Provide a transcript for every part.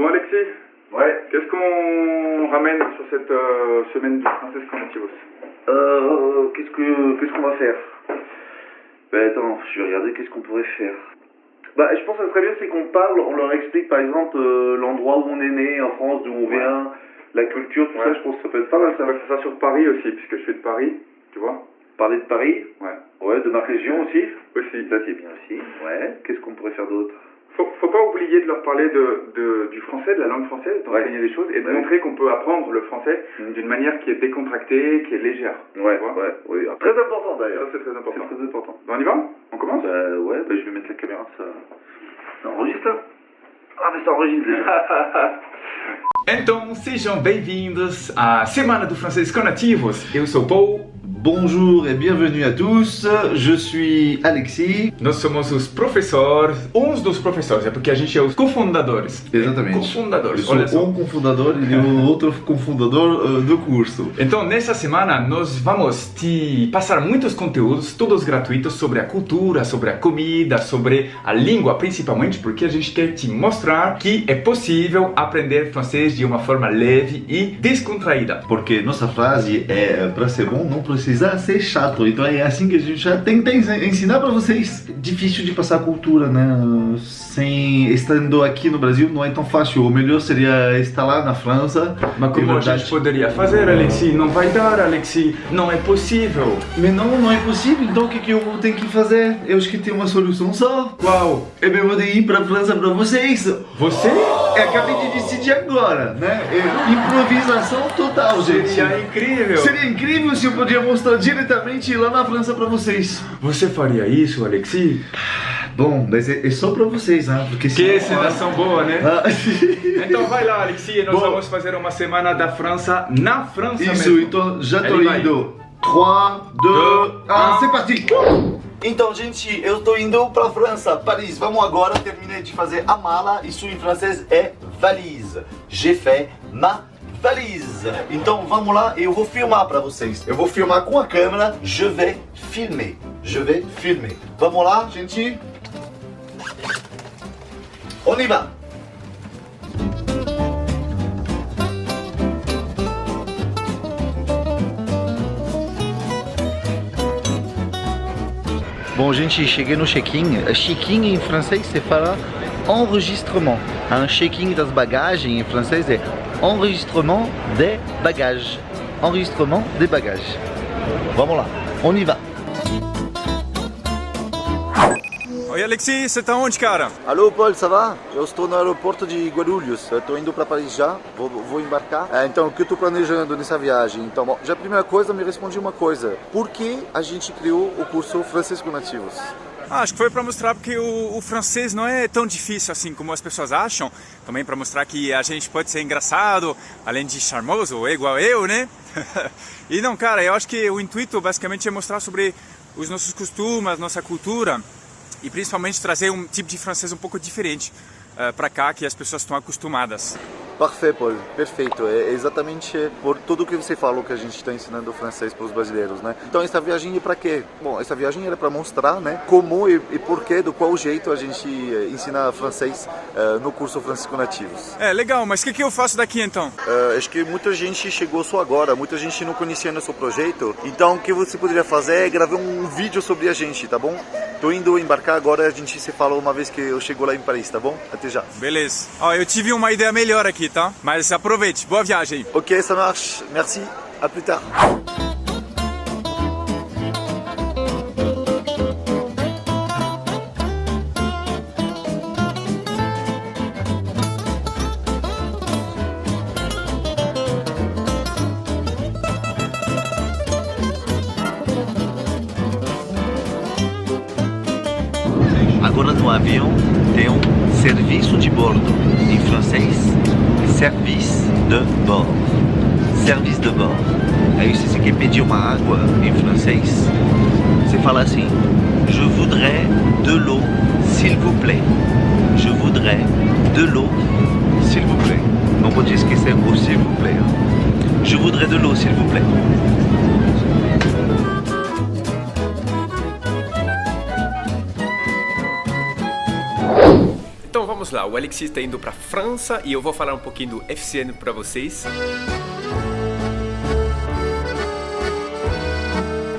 Bon Alexis, Ouais. qu'est-ce qu'on ramène sur cette semaine du Frances Conativos? Qu'est-ce qu'on va faire? Ben attends, je vais regarder qu'est-ce qu'on pourrait faire. Bah je pense que ça serait bien c'est qu'on parle, on leur explique par exemple l'endroit où on est né en France, d'où on vient, la culture, tout ça, je pense que ça peut être pas mal ça. On va faire ça sur Paris aussi, puisque je suis de Paris, tu vois. Parler de Paris, Ouais. de ma région aussi. Aussi. Ça c'est bien aussi, ouais. Qu'est-ce qu'on pourrait faire d'autre? Faut pas oublier de leur parler du français, de la langue française, d'enseigner des choses et de montrer qu'on peut apprendre le français d'une manière qui est décontractée, qui est légère. Ouais, tu vois. oui. Très important Ça d'ailleurs. c'est très important. C'est très important. Ben, on y va? On commence? Je vais mettre la caméra, ça enregistre là? Ah mais ça enregistre déjà. Então, sejam bem-vindos à Semana do Francês com Nativos. Eu sou Paul. Bonjour et bienvenue à tous, je suis Alexis. Nós somos os professores, uns dos professores, é porque a gente é os cofundadores. Exatamente. Cofundadores, Eu olha sou só. um cofundador e o outro cofundador do curso. Então, nessa semana, nós vamos te passar muitos conteúdos, todos gratuitos, sobre a cultura, sobre a comida, sobre a língua, principalmente, porque a gente quer te mostrar que é possível aprender francês de uma forma leve e descontraída. Porque nossa frase é para ser bom não precisa ser chato, então é assim que a gente já tenta ensinar para vocês. Difícil de passar a cultura, né? Estando aqui no Brasil não é tão fácil, o melhor seria estar lá na França. Mas como a gente poderia fazer, Alexis? Não vai dar, Alexis, não é possível. Mas não é possível, então o que eu tenho que fazer? Eu acho que tem uma solução só. Qual? Eu vou ir para a França para vocês. Você? Acabei de decidir agora, né? Improvisação total, gente. Seria incrível. Seria incrível se eu podia mostrar diretamente lá na França pra vocês. Você faria isso, Alexis? Bom, mas é só pra vocês, né? Porque Que encenação boa, né? Então vai lá, Alexis, nós Bom. vamos fazer uma semana da França na França Isso, mesmo. então já tô Ele vai. indo. 3, 2, 1, c'est parti! Então, gente, eu tô indo pra França, Paris. Vamos agora, terminei de fazer a mala. Isso em francês é valise. J'ai fait ma valise. Então, vamos lá, eu vou filmar pra vocês. Eu vou filmar com a câmera. Je vais filmer. Je vais filmer. Vamos lá, gente? On y va! Bom, gente, cheguei no check-in. Check-in em francês se fala enregistrement. Un check-in das bagagens em francês é enregistrement des bagages. Enregistrement des bagages. Vamos lá, on y va. Oi Alexis, você tá onde, cara? Alô, Paul, ça va? Eu estou no aeroporto de Guarulhos. Eu estou indo para Paris já, vou embarcar. Então, o que eu estou planejando nessa viagem? Então, bom, já a primeira coisa, me respondi uma coisa. Por que a gente criou o curso Francês com Nativos? Acho que foi para mostrar porque o francês não é tão difícil assim como as pessoas acham. Também para mostrar que a gente pode ser engraçado, além de charmoso, igual eu, né? E não, cara, eu acho que o intuito basicamente é mostrar sobre os nossos costumes, nossa cultura. E principalmente trazer um tipo de francês um pouco diferente para cá, que as pessoas estão acostumadas. Parfait, Paul, perfeito. É exatamente por tudo que você falou que a gente está ensinando francês para os brasileiros, né? Então essa viagem é para quê? Bom, essa viagem era para mostrar, né, como e porquê, do qual jeito a gente ensina francês no curso Francês com Nativos. É, legal, mas o que eu faço daqui então? Acho que muita gente chegou só agora, muita gente não conhecia nosso projeto. Então o que você poderia fazer é gravar um vídeo sobre a gente, tá bom? Tô indo embarcar agora, a gente se fala uma vez que eu chego lá em Paris, tá bom? Até já. Beleza. Ó, eu tive uma ideia melhor aqui, tá? Mas aproveite, boa viagem. Ok, ça marche. Merci. À plus tard. Agora no avião tem um serviço de bordo. Em francês, service de bord. Service de bord. Aí se você quer pedir uma água em francês, você fala assim: Je voudrais de l'eau, s'il vous plaît. Je voudrais de l'eau, s'il vous plaît. Não pode esquecer o s'il vous plaît. Je voudrais de l'eau, s'il vous plaît. vamos lá, o Alexis está indo para França e eu vou falar um pouquinho do FCN para vocês.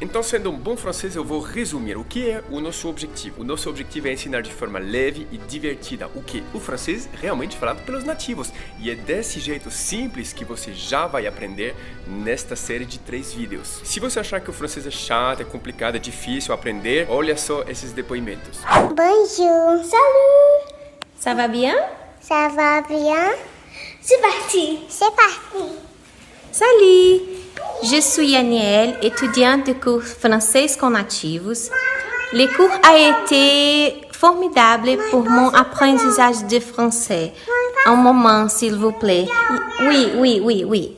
Então, sendo um bom francês, eu vou resumir o que é o nosso objetivo. O nosso objetivo é ensinar de forma leve e divertida o que? O francês realmente falado pelos nativos. E é desse jeito simples que você já vai aprender nesta série de 3 vídeos. Se você achar que o francês é chato, é complicado, é difícil aprender, olha só esses depoimentos. Bonjour. Salut. Ça va bien? Ça va bien? C'est parti. C'est parti. Salut! Je suis Aniel, étudiante de cours français com nativos. Le cours a été formidable pour mon apprentissage de français. Un moment, s'il vous plaît. Oui.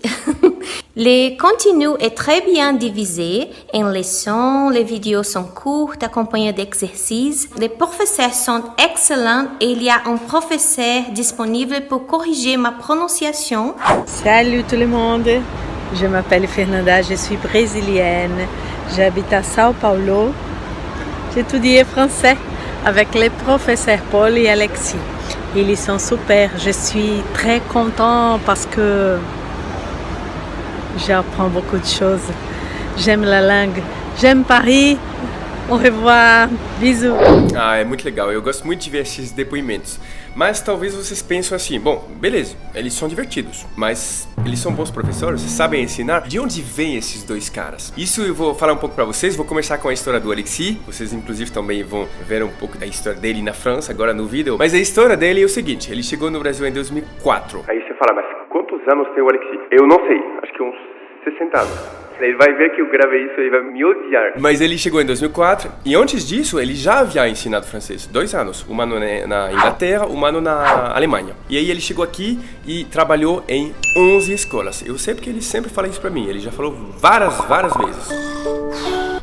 Le contenu est très bien divisé en leçons, les vidéos sont courtes, accompagnées d'exercices. Les professeurs sont excellents et il y a un professeur disponible pour corriger ma prononciation. Salut tout le monde, je m'appelle Fernanda, je suis brésilienne. J'habite à São Paulo. J'étudie français avec les professeurs Paul et Alexis. Ils sont super, je suis très content parce que j'apprends beaucoup de choses. J'aime la langue. J'aime Paris. Au revoir. Bisous. Ah, é muito legal. Eu gosto muito de ver esses depoimentos. Mas talvez vocês pensem assim, bom, beleza, eles são divertidos, mas eles são bons professores, sabem ensinar. De onde vêm esses dois caras? Isso eu vou falar um pouco pra vocês. Vou começar com a história do Alexis. Vocês inclusive também vão ver um pouco da história dele na França agora no vídeo. Mas a história dele é o seguinte, ele chegou no Brasil em 2004. Aí você fala, mas quantos anos tem o Alexis? Eu não sei, acho que uns 60 anos. Ele vai ver que eu gravei isso e vai me odiar. Mas ele chegou em 2004 e antes disso ele já havia ensinado francês 2 anos, um ano na Inglaterra, um ano na Alemanha. E aí ele chegou aqui e trabalhou em 11 escolas. Eu sei porque ele sempre fala isso pra mim, ele já falou várias vezes.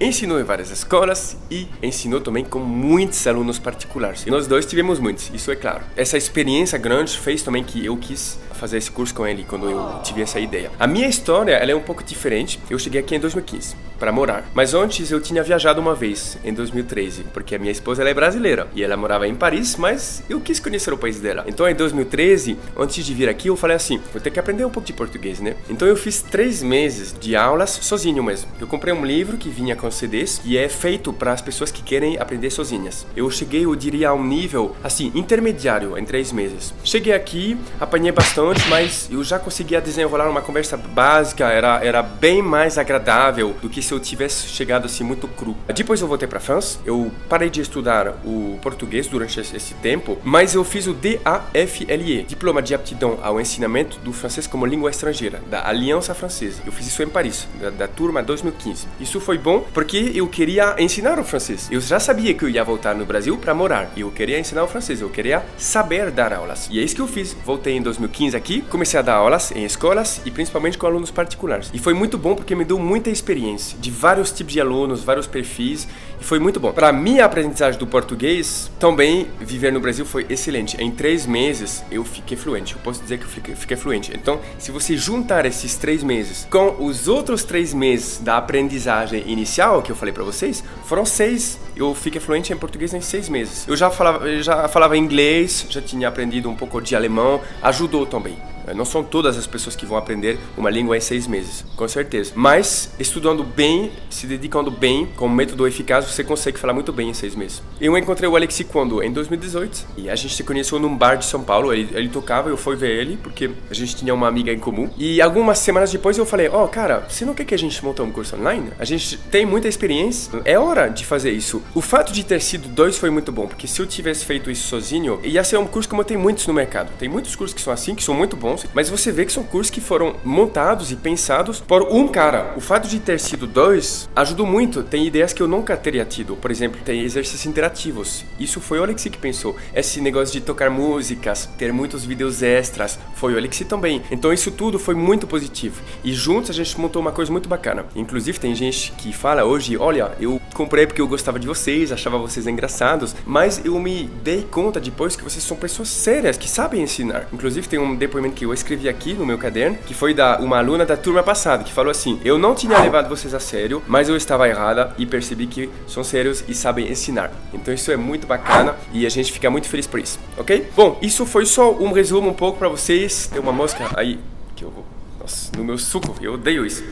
Ensinou em várias escolas e ensinou também com muitos alunos particulares. E nós dois tivemos muitos, isso é claro. Essa experiência grande fez também que eu quis fazer esse curso com ele quando eu tive essa ideia. A minha história ela é um pouco diferente. Eu cheguei aqui em 2015 para morar. Mas antes eu tinha viajado uma vez, em 2013, porque a minha esposa ela é brasileira e ela morava em Paris, mas eu quis conhecer o país dela. Então em 2013, antes de vir aqui, eu falei assim, vou ter que aprender um pouco de português, né? Então eu fiz 3 meses de aulas sozinho mesmo. Eu comprei um livro que vinha com CDs e é feito para as pessoas que querem aprender sozinhas. Eu cheguei, eu diria, a um nível, assim, intermediário em 3 meses. Cheguei aqui, apanhei bastante, mas eu já conseguia desenrolar uma conversa básica, era bem mais agradável do que se eu tivesse chegado assim muito cru. Depois eu voltei para a França, eu parei de estudar o português durante esse tempo, mas eu fiz o DAFLE, Diploma de Aptidão ao Ensinamento do Francês como Língua Estrangeira, da Aliança Francesa. Eu fiz isso em Paris, da turma 2015. Isso foi bom porque eu queria ensinar o francês. Eu já sabia que eu ia voltar no Brasil para morar, e eu queria ensinar o francês, eu queria saber dar aulas. E é isso que eu fiz. Voltei em 2015 aqui, comecei a dar aulas em escolas e principalmente com alunos particulares. E foi muito bom porque me deu muita experiência de vários tipos de alunos, vários perfis, e foi muito bom. Para minha aprendizagem do português, também viver no Brasil foi excelente. Em 3 meses eu fiquei fluente. Eu posso dizer que eu fiquei fluente. Então, se você juntar esses 3 meses com os outros 3 meses da aprendizagem inicial que eu falei para vocês, foram 6. Eu fiquei fluente em português em 6 meses. Eu já falava inglês, já tinha aprendido um pouco de alemão, ajudou também. Não são todas as pessoas que vão aprender uma língua em 6 meses, com certeza. Mas estudando bem, se dedicando bem, com um método eficaz, você consegue falar muito bem em 6 meses. Eu encontrei o Alexis quando? Em 2018. E a gente se conheceu num bar de São Paulo. Ele tocava, eu fui ver ele, porque a gente tinha uma amiga em comum. E algumas semanas depois eu falei, cara, você não quer que a gente monte um curso online? A gente tem muita experiência, é hora de fazer isso. O fato de ter sido 2 foi muito bom, porque se eu tivesse feito isso sozinho, ia ser um curso como tem muitos no mercado. Tem muitos cursos que são assim, que são muito bons, mas você vê que são cursos que foram montados e pensados por um cara. O fato de ter sido 2 ajudou muito. Tem ideias que eu nunca teria tido. Por exemplo, tem exercícios interativos. Isso foi o Alexis que pensou. Esse negócio de tocar músicas, ter muitos vídeos extras, foi o Alexis também. Então isso tudo foi muito positivo. E juntos a gente montou uma coisa muito bacana. Inclusive tem gente que fala hoje, olha, eu comprei porque eu gostava de vocês, achava vocês engraçados, mas eu me dei conta depois que vocês são pessoas sérias, que sabem ensinar. Inclusive tem um depoimento que eu escrevi aqui no meu caderno, que foi da uma aluna da turma passada, que falou assim: eu não tinha levado vocês a sério, mas eu estava errada e percebi que são sérios e sabem ensinar. Então isso é muito bacana e a gente fica muito feliz por isso, ok? Bom, isso foi só um resumo um pouco para vocês. Tem uma mosca aí que eu vou... Nossa, no meu suco, eu odeio isso.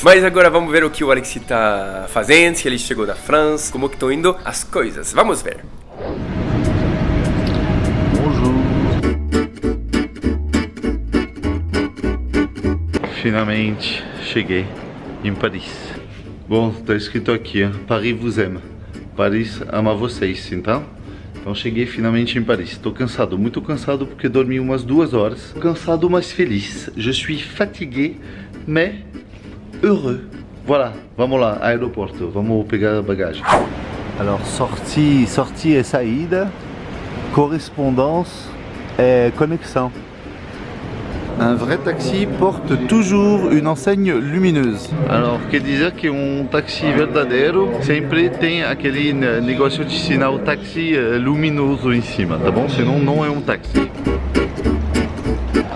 Mas agora vamos ver o que o Alexis tá fazendo, se ele chegou da França, como que estão indo as coisas. Vamos ver. Bonjour. Finalmente cheguei em Paris. Bom, tá escrito aqui, ó, Paris vous aime. Paris ama vocês, então cheguei finalmente em Paris. Estou cansado, muito cansado porque dormi umas 2 horas. Cansado, mas feliz. Je suis fatigué, mais heureux. Voilà, vamos lá, aeroporto. Vamos pegar a bagagem. Alors sortie et saída, correspondance et connexion. Un vrai taxi porte toujours une enseigne lumineuse. Alors, quer dizer que taxi verdadeiro sempre tem aquele negócio de sinal taxi luminoso em cima, tá bom? Senão não é taxi.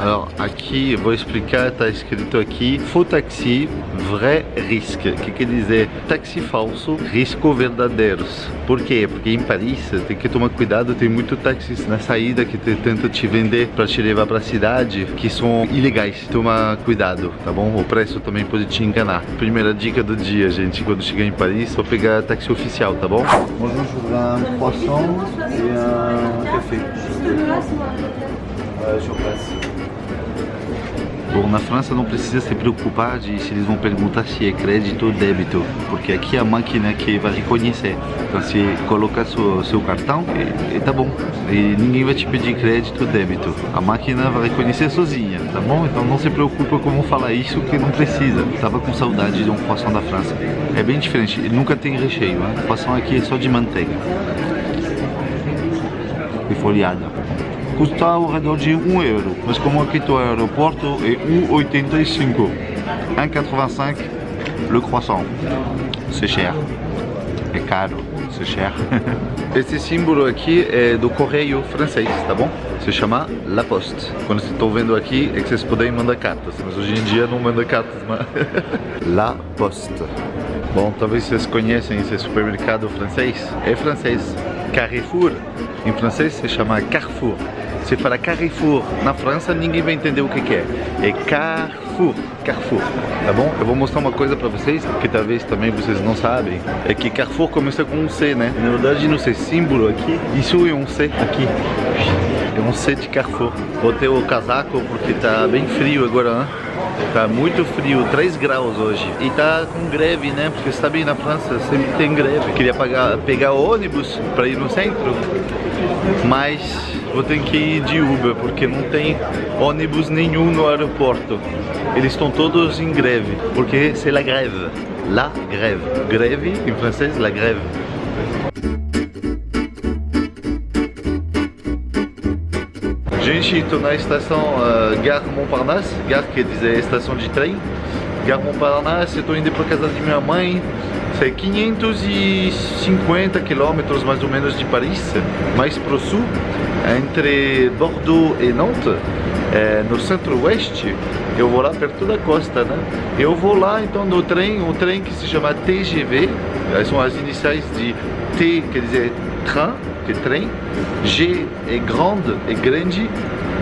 Alors, aqui, vou explicar, tá escrito aqui, faux taxi, vrai risque. O que quer dizer? Táxi falso, risco verdadeiros. Por quê? Porque em Paris tem que tomar cuidado, tem muito táxis na saída que tentam te vender para te levar para a cidade, que são ilegais. Toma cuidado, tá bom? O preço também pode te enganar. Primeira dica do dia, gente, quando chegar em Paris, só pegar táxi oficial, tá bom? Bonjour, je voudrais un croissant et un café. Sur place. Bom, na França não precisa se preocupar se eles vão perguntar se é crédito ou débito, porque aqui é a máquina que vai reconhecer. Então se colocar seu cartão, tá bom. E ninguém vai te pedir crédito ou débito. A máquina vai reconhecer sozinha, tá bom? Então não se preocupa como falar isso, que não precisa. Tava com saudade de um croissant da França. É bem diferente, nunca tem recheio, né? O croissant aqui é só de manteiga. E folhada. Custa ao redor de €1, mas como aqui estou no aeroporto é 1,85. 1,85 le croissant. C'est cher. É caro, c'est cher. Esse símbolo aqui é do correio francês, tá bom? Se chama La Poste. Quando vocês estão vendo aqui é que vocês podem mandar cartas, mas hoje em dia não manda cartas, mas... La Poste. Bom, talvez vocês conhecem esse supermercado francês. É francês. Carrefour, em francês se chama Carrefour. Se fala Carrefour na França, ninguém vai entender o que é. É Carrefour, Carrefour, tá bom? Eu vou mostrar uma coisa pra vocês, que talvez também vocês não sabem. É que Carrefour começa com um C, né? Na verdade, no seu símbolo aqui, isso é um C aqui. É um C de Carrefour. Botei o casaco porque tá bem frio agora, né? Tá muito frio, 3 graus hoje. E tá com greve, né? Porque você sabe, na França sempre tem greve. Queria pegar ônibus para ir no centro, mas vou ter que ir de Uber, porque não tem ônibus nenhum no aeroporto. Eles estão todos em greve, porque c'est la grève. La grève. Greve, em francês, la grève. Gente, estou na estação Gare Montparnasse. Gare quer dizer estação de trem. Gare Montparnasse, estou indo para casa de minha mãe. É 550 quilômetros mais ou menos de Paris, mais pro sul, entre Bordeaux e Nantes, no centro-oeste. Eu vou lá perto da costa, né? Eu vou lá então no trem, um trem que se chama TGV, são as iniciais de T, quer dizer train, que é trem, G é grande,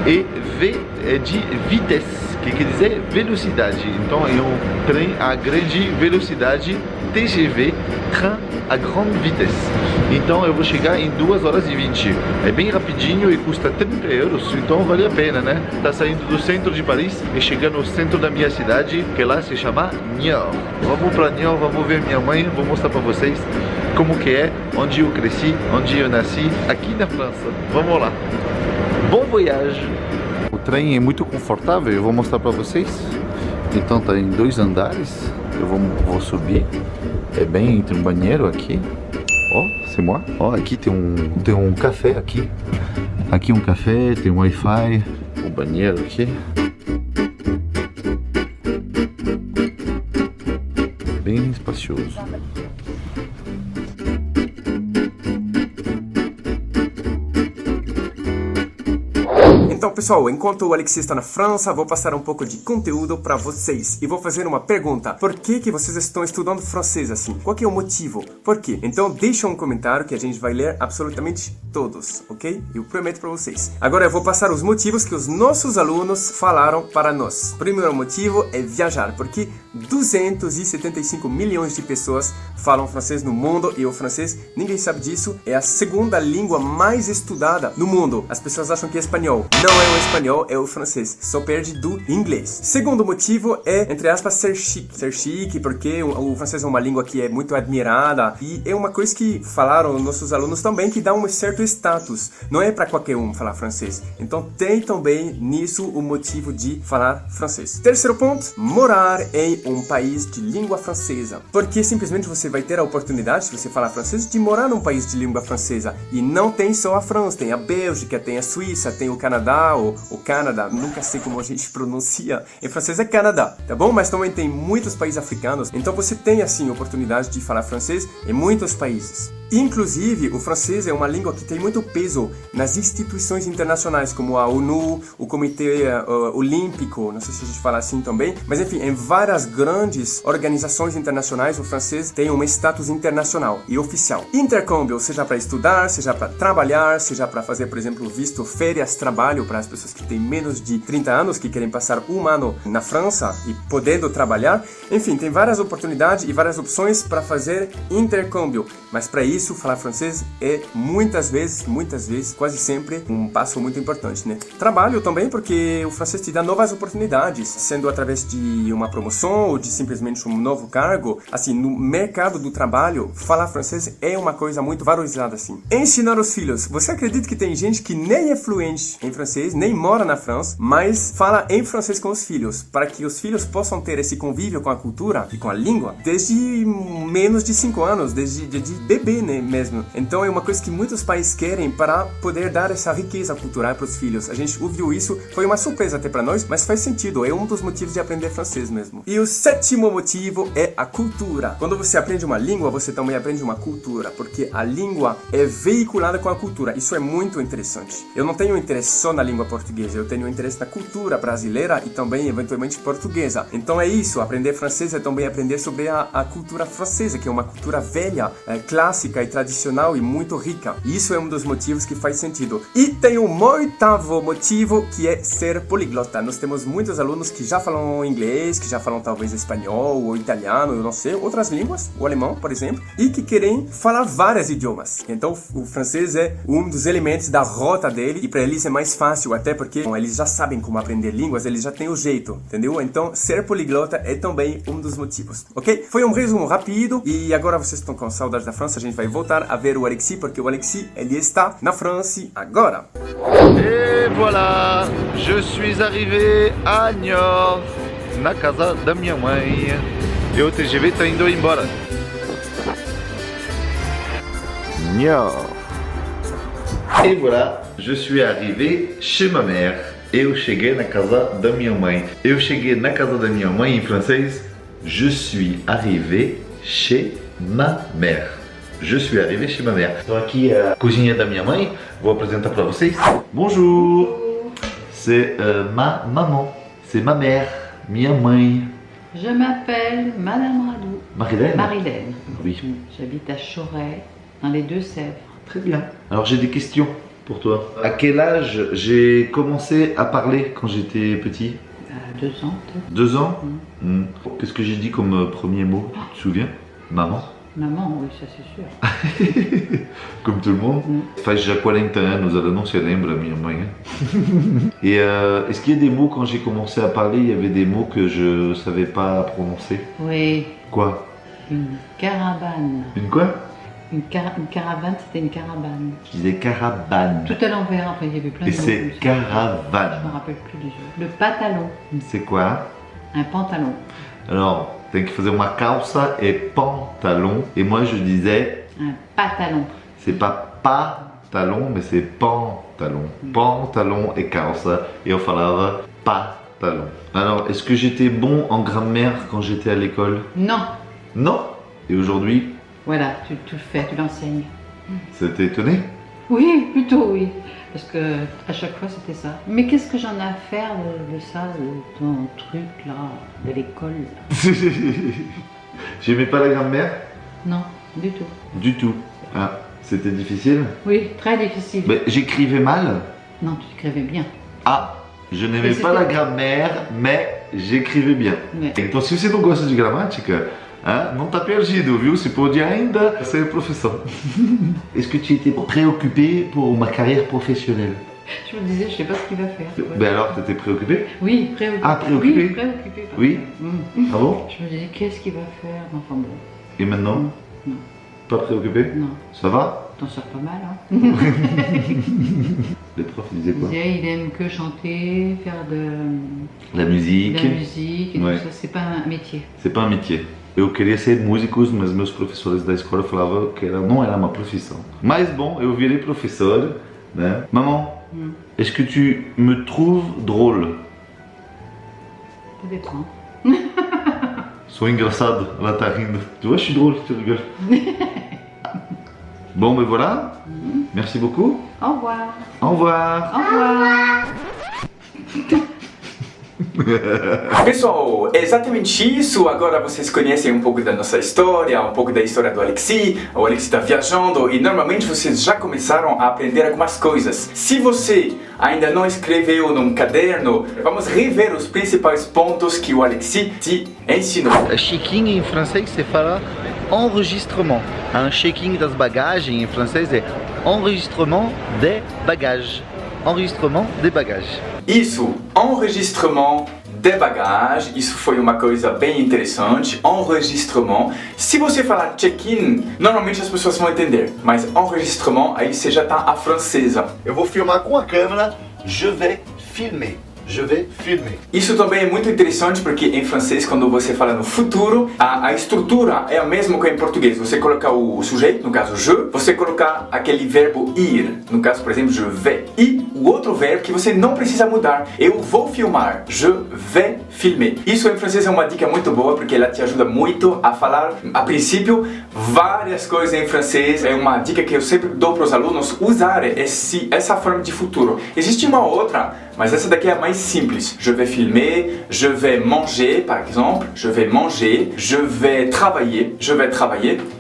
e V é de vitesse, que quer dizer velocidade. Então é um trem a grande velocidade, TGV, train a grande vitesse. Então eu vou chegar em 2 horas e 20. É bem rapidinho e custa 30 euros, então vale a pena, né? Tá saindo do centro de Paris e chegando no centro da minha cidade, que lá se chama Niort. Vamos para Niort, vamos ver minha mãe, vou mostrar para vocês como que é, onde eu cresci, onde eu nasci, aqui na França. Vamos lá. Bom voyage! O trem é muito confortável, eu vou mostrar para vocês. Então tá em 2 andares, eu vou subir. É bem entre um banheiro aqui. Ó, c'est moi. Ó, aqui tem um café aqui. Aqui um café, tem um Wi-Fi, um banheiro aqui. Bem espacioso. Então, pessoal, enquanto o Alexis está na França, vou passar um pouco de conteúdo para vocês e vou fazer uma pergunta. Por que vocês estão estudando francês assim? Qual que é o motivo? Por quê? Então, deixa um comentário que a gente vai ler absolutamente todos, ok? Eu prometo para vocês. Agora eu vou passar os motivos que os nossos alunos falaram para nós. O primeiro motivo é viajar, porque 275 milhões de pessoas falam francês no mundo e o francês, ninguém sabe disso, é a segunda língua mais estudada no mundo. As pessoas acham que é espanhol. Não é o espanhol, é o francês. Só perde do inglês. Segundo motivo é, entre aspas, ser chique. Ser chique porque o francês é uma língua que é muito admirada e é uma coisa que falaram nossos alunos também, que dá um certo status. Não é para qualquer um falar francês. Então tem também nisso o motivo de falar francês. Terceiro ponto, morar em um país de língua francesa. Porque simplesmente você vai ter a oportunidade, se você falar francês, de morar num país de língua francesa. E não tem só a França, tem a Bélgica, tem a Suíça, tem o Canadá, ou o Canadá, nunca sei como a gente pronuncia. Em francês é Canadá, tá bom? Mas também tem muitos países africanos. Então você tem, assim, a oportunidade de falar francês em muitos países. Inclusive, o francês é uma língua que tem muito peso nas instituições internacionais, como a ONU, o Comitê Olímpico, não sei se a gente fala assim também, mas enfim, em várias grandes organizações internacionais, o francês tem um status internacional e oficial. Intercâmbio, seja para estudar, seja para trabalhar, seja para fazer, por exemplo, visto férias, trabalho para as pessoas que têm menos de 30 anos, que querem passar um ano na França e podendo trabalhar. Enfim, tem várias oportunidades e várias opções para fazer intercâmbio, mas para isso, falar francês é muitas vezes, quase sempre, um passo muito importante, né? Trabalho também, porque o francês te dá novas oportunidades, sendo através de uma promoção ou de simplesmente um novo cargo. Assim, no mercado do trabalho, falar francês é uma coisa muito valorizada, assim. Ensinar os filhos. Você acredita que tem gente que nem é fluente em francês, nem mora na França, mas fala em francês com os filhos, para que os filhos possam ter esse convívio com a cultura e com a língua desde menos de 5 anos, desde de bebê, né? Mesmo. Então é uma coisa que muitos pais querem para poder dar essa riqueza cultural para os filhos. A gente ouviu isso, foi uma surpresa até para nós, mas faz sentido, é um dos motivos de aprender francês mesmo. E o sétimo motivo é a cultura. Quando você aprende uma língua, você também aprende uma cultura, porque a língua é veiculada com a cultura. Isso é muito interessante. Eu não tenho interesse só na língua portuguesa, eu tenho interesse na cultura brasileira e também eventualmente portuguesa. Então é isso, aprender francês é também aprender sobre a cultura francesa, que é uma cultura velha, clássica e tradicional e muito rica. Isso é um dos motivos que faz sentido. E tem um oitavo motivo, que é ser poliglota. Nós temos muitos alunos que já falam inglês, que já falam talvez espanhol ou italiano, eu não sei, outras línguas, o alemão, por exemplo, e que querem falar vários idiomas. Então o francês é um dos elementos da rota dele e para eles é mais fácil, até porque eles já sabem como aprender línguas, eles já têm o jeito, entendeu? Então ser poliglota é também um dos motivos, ok? Foi um resumo rápido e agora vocês estão com saudade da França, a gente vai voltar a ver o Alexis, porque o Alexis, ele está na França agora. Et voilà, je suis arrivé à Niort, na casa da minha mãe. E o TGV tá indo embora. Niort. Et voilà, je suis arrivé chez ma mère. Eu cheguei na casa da minha mãe. Eu cheguei na casa da minha mãe em francês. Je suis arrivé chez ma mère. Je suis arrivé chez ma mère. Estou aqui a cozinha da minha mãe. Vou apresentar para vocês. Bonjour. C'est ma maman. C'est ma mère. Minha mãe. Je m'appelle Madame Radou. Marilène. Marilène. Oui. J'habite à Choret, dans les Deux-Sèvres. Très bien. Alors j'ai des questions pour toi. À quel âge j'ai commencé à parler quand j'étais petit? 2 ans. 2 ans. Qu'est-ce que j'ai dit comme premier mot? Tu te souviens? Maman. Maman, oui, ça c'est sûr. Como todo mundo. Faz já 40 anos, ela não se lembra, minha mãe. Et est-ce qu'il y a des mots, quand j'ai commencé à parler, il y avait des mots que je savais pas prononcer? Oui. Quoi? Une caravane. Une quoi? Une caravane, c'était une caravane. Je disais caravane. Tout à l'envers, après il y avait plein de Et mots. c'est caravane. Je me rappelle plus du jeu. Le pantalon. C'est quoi? Un pantalon. Alors, tem que fazer uma calça et pantalon. Et moi je disais... Un pantalon. C'est pas pantalon, mais c'est pantalon. Pantalon et calça. Et eu falava pantalon. Alors, est-ce que j'étais bon en grammaire quand j'étais à l'école? Non. Non. Et aujourd'hui? Voilà, tu le fais, tu l'enseignes. Ça t'a étonné? Oui, plutôt oui. Parce que à chaque fois c'était ça. Mais qu'est-ce que j'en ai à faire de ça, de ton truc là, de l'école là? J'aimais pas la grammaire? Non, du tout. Du tout. Ah, c'était difficile? Oui, très difficile. Mais j'écrivais mal? Non, tu écrivais bien. Ah, je n'aimais pas la grammaire, mais j'écrivais bien. É. Então, se você não gosta de gramática, não tá perdido, viu? Você pode ainda ser professeur. Est-ce que tu étais préoccupé pour ma carrière professionnelle? Je me disais, je sais pas ce qu'il va faire. Ouais. Ben alors, t'étais préoccupé? Oui, préoccupé. Ah, préoccupé? Oui, préoccupé. Oui. Ah bon? Je me disais, qu'est-ce qu'il va faire? Enfin bon. Et maintenant? Non. Pas préoccupé? Non. Ça va? T'en sors pas mal, hein? Les profs disaient quoi? Il disait, il aime que chanter, faire de la musique. La musique et ouais. Tout ça, c'est pas un métier. C'est pas un métier. Eu queria ser músico, mas meus professores da escola falavam que não era uma profissão. Mas bom, eu virei professor, né? Maman, est-ce que tu me trouves drôle? Ça dépend. Sou engraçado, ela tá rindo. Tu acha drôle, tu rigoles? Bon, ben voilà. Merci beaucoup. Au revoir. Au revoir. Au revoir. Pessoal, é exatamente isso. Agora vocês conhecem um pouco da nossa história, um pouco da história do Alexis. O Alexis está viajando e normalmente vocês já começaram a aprender algumas coisas. Se você ainda não escreveu num caderno, vamos rever os principais pontos que o Alexis te ensinou. Checking em francês se fala enregistrement. Un checking das bagagens em francês é enregistrement des bagages. Enregistrement des bagages. Isso, enregistrement de bagages, isso foi uma coisa bem interessante, enregistrement. Se você falar check-in, normalmente as pessoas vão entender, mas enregistrement, aí você já tá a francesa. Eu vou filmar com a câmera, je vais filmer. Je vais filmer. Isso também é muito interessante porque em francês, quando você fala no futuro, a estrutura é a mesma que em português. Você coloca o sujeito, no caso je, você coloca aquele verbo ir, no caso, por exemplo, je vais. E o outro verbo que você não precisa mudar, eu vou filmar, je vais filmer. Isso em francês é uma dica muito boa porque ela te ajuda muito a falar, a princípio, várias coisas em francês. É uma dica que eu sempre dou para os alunos usar essa forma de futuro. Existe uma outra, mas essa daqui é a mais simples. Je vais filmer, je vais manger, par exemple. Je vais manger, je vais travailler,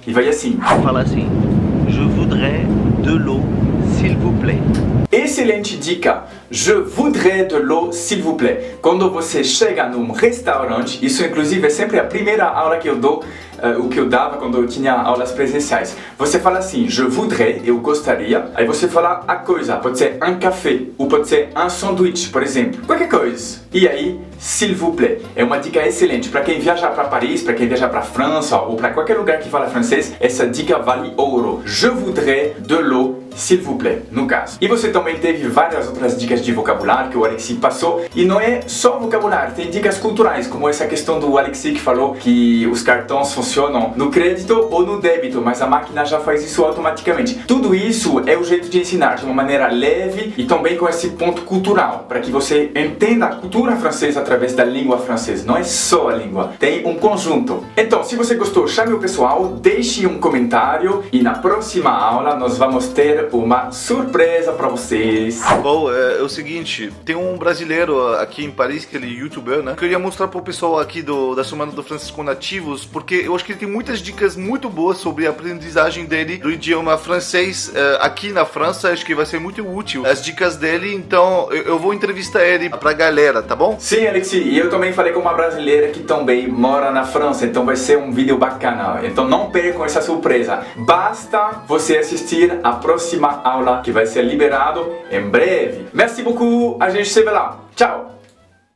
e vai assim. Fala assim, je voudrais de l'eau, s'il vous plaît. Excelente dica! Je voudrais de l'eau, s'il vous plaît. Quando você chega num restaurante, isso inclusive é sempre a primeira aula que eu dou, o que eu dava quando eu tinha aulas presenciais. Você fala assim, je voudrais, eu gostaria, aí você fala a coisa, pode ser un café, ou pode ser un sanduíche, por exemplo, qualquer coisa. E aí, s'il vous plaît, é uma dica excelente. Para quem viaja para Paris, para quem viaja para França, ou para qualquer lugar que fala francês, essa dica vale ouro. Je voudrais de l'eau, s'il vous plaît, no caso. E você também teve várias outras dicas de vocabulário que o Alexis passou, e não é só vocabulário, tem dicas culturais, como essa questão do Alexis que falou que os cartões funcionam no crédito ou no débito, mas a máquina já faz isso automaticamente. Tudo isso é o jeito de ensinar, de uma maneira leve e também com esse ponto cultural, para que você entenda a cultura francesa através da língua francesa, não é só a língua, tem um conjunto. Então, se você gostou, chame o pessoal, deixe um comentário e na próxima aula nós vamos ter uma surpresa para vocês. Bom, é o seguinte, tem um brasileiro aqui em Paris, que ele é youtuber, né? Queria mostrar pro pessoal aqui da Semana do Francês com Nativos, porque eu acho que ele tem muitas dicas muito boas sobre a aprendizagem dele do idioma francês aqui na França. Acho que vai ser muito útil as dicas dele, então eu vou entrevistar ele pra galera, tá bom? Sim, Alexis, e eu também falei com uma brasileira que também mora na França, então vai ser um vídeo bacana. Então não percam essa surpresa. Basta você assistir a próxima aula que vai ser liberado em breve. Merci beaucoup, a gente se vê lá.